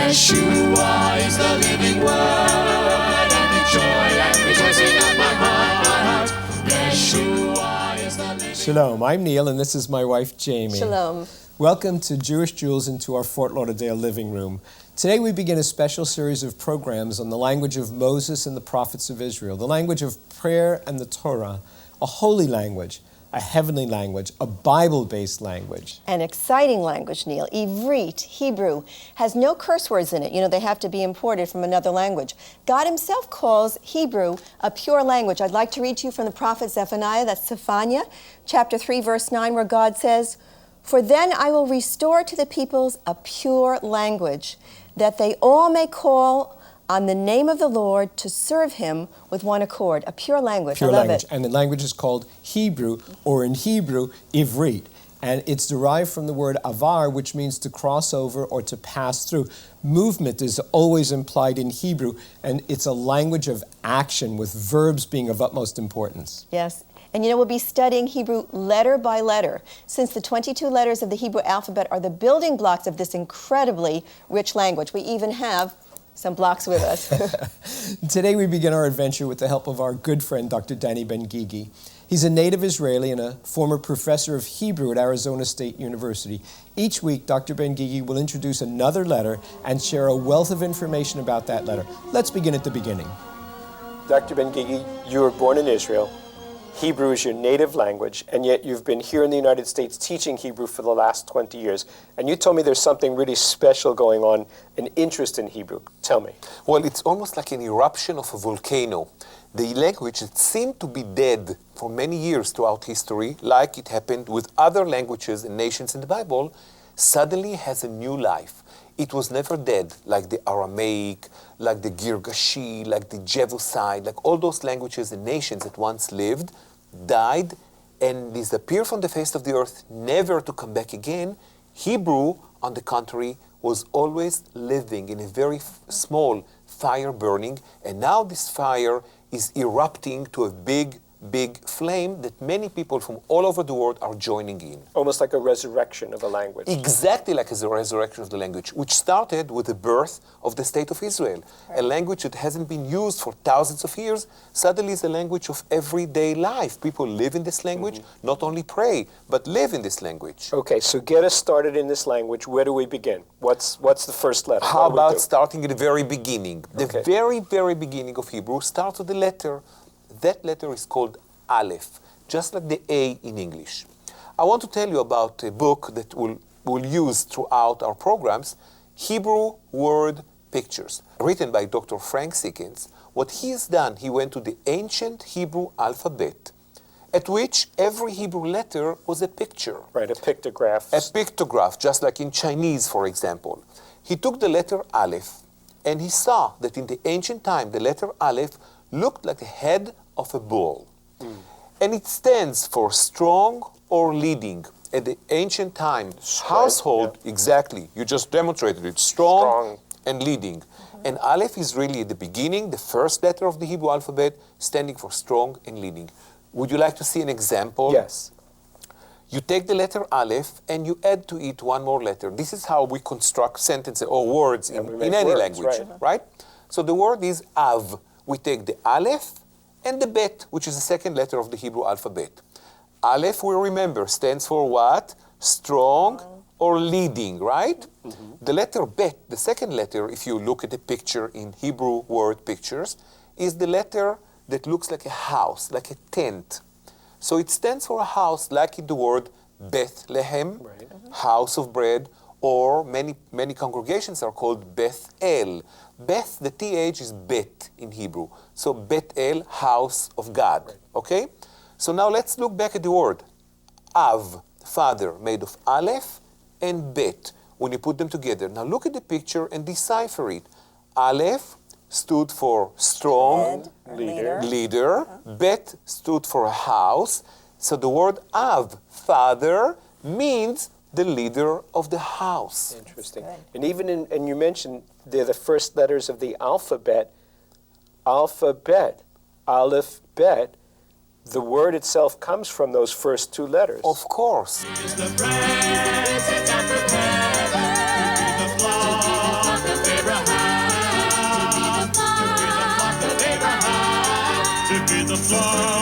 Yeshua is the living word, and the joy and rejoicing of my heart. Yeshua is the living word. Shalom, I'm Neil, and this is my wife, Jamie. Shalom. Welcome to Jewish Jewels into our Fort Lauderdale living room. Today we begin a special series of programs on the language of Moses and the prophets of Israel, the language of prayer and the Torah, a holy language, a heavenly language, a Bible-based language. An exciting language, Neil. Ivrit, Hebrew, has no curse words in it. You know, they have to be imported from another language. God himself calls Hebrew a pure language. I'd like to read to you from the prophet Zephaniah, that's Zephaniah, chapter 3, verse 9, where God says, "For then I will restore to the peoples a pure language, that they all may call on the name of the Lord to serve him with one accord." A pure language. Pure I love language. it. And the language is called Hebrew, or in Hebrew, Ivrit. And it's derived from the word avar, which means to cross over or to pass through. Movement is always implied in Hebrew, and it's a language of action with verbs being of utmost importance. Yes. And you know, we'll be studying Hebrew letter by letter, since the 22 letters of the Hebrew alphabet are the building blocks of this incredibly rich language. We even have some blocks with us. Today we begin our adventure with the help of our good friend, Dr. Danny Ben-Gigi. He's a native Israeli and a former professor of Hebrew at Arizona State University. Each week, Dr. Ben-Gigi will introduce another letter and share a wealth of information about that letter. Let's begin at the beginning. Dr. Ben-Gigi, you were born in Israel. Hebrew is your native language, and yet you've been here in the United States teaching Hebrew for the last 20 years. And you told me there's something really special going on, an interest in Hebrew. Tell me. Well, it's almost like an eruption of a volcano. The language that seemed to be dead for many years throughout history, like it happened with other languages and nations in the Bible, suddenly has a new life. It was never dead, like the Aramaic, like the Girgashi, like the Jebusite, like all those languages and nations that once lived, died, and disappeared from the face of the earth, never to come back again. Hebrew, on the contrary, was always living in a very small fire burning, and now this fire is erupting to a big flame that many people from all over the world are joining in. Almost like a resurrection of a language. Exactly like a resurrection of the language, which started with the birth of the State of Israel. A language that hasn't been used for thousands of years, suddenly is a language of everyday life. People live in this language, not only pray, but live in this language. Okay, so get us started in this language. Where do we begin? What's the first letter? How about starting at the very beginning? The Okay. very beginning of Hebrew starts with a letter. That letter is called Alef, just like the A in English. I want to tell you about a book that we'll use throughout our programs, Hebrew Word Pictures, written by Dr. Frank Sickens. What he has done, he went to the ancient Hebrew alphabet, at which every Hebrew letter was a picture. Right, a pictograph. A pictograph, just like in Chinese, for example. He took the letter Alef, and he saw that in the ancient time, the letter Alef looked like the head of a bull. And it stands for strong or leading. At the ancient time, household, exactly, you just demonstrated it, strong and leading. And Aleph is really at the beginning, the first letter of the Hebrew alphabet, standing for strong and leading. Would you like to see an example? Yes. You take the letter Aleph and you add to it one more letter. This is how we construct sentences or words in any language, right? So the word is Av. We take the Aleph and the Bet, which is the second letter of the Hebrew alphabet. Aleph, we remember, stands for what? Strong or leading, right? The letter Bet, the second letter, if you look at the picture in Hebrew word pictures, is the letter that looks like a house, like a tent. So it stands for a house, like in the word Bethlehem, house of bread, or many congregations are called Beth El. Beth, the TH is Bet in Hebrew. So Bet El, house of God. Okay? So now let's look back at the word. Av, father, made of Aleph and Bet, when you put them together. Now look at the picture and decipher it. Aleph stood for strong, leader. Bet stood for a house. So the word Av, father, means the leader of the house. Interesting. And even and you mentioned they're the first letters of the alphabet. Alphabet, Aleph, Bet. The word itself comes from those first two letters. Of course. Is the bread sent down from heaven, the flock of Abraham. with a fly.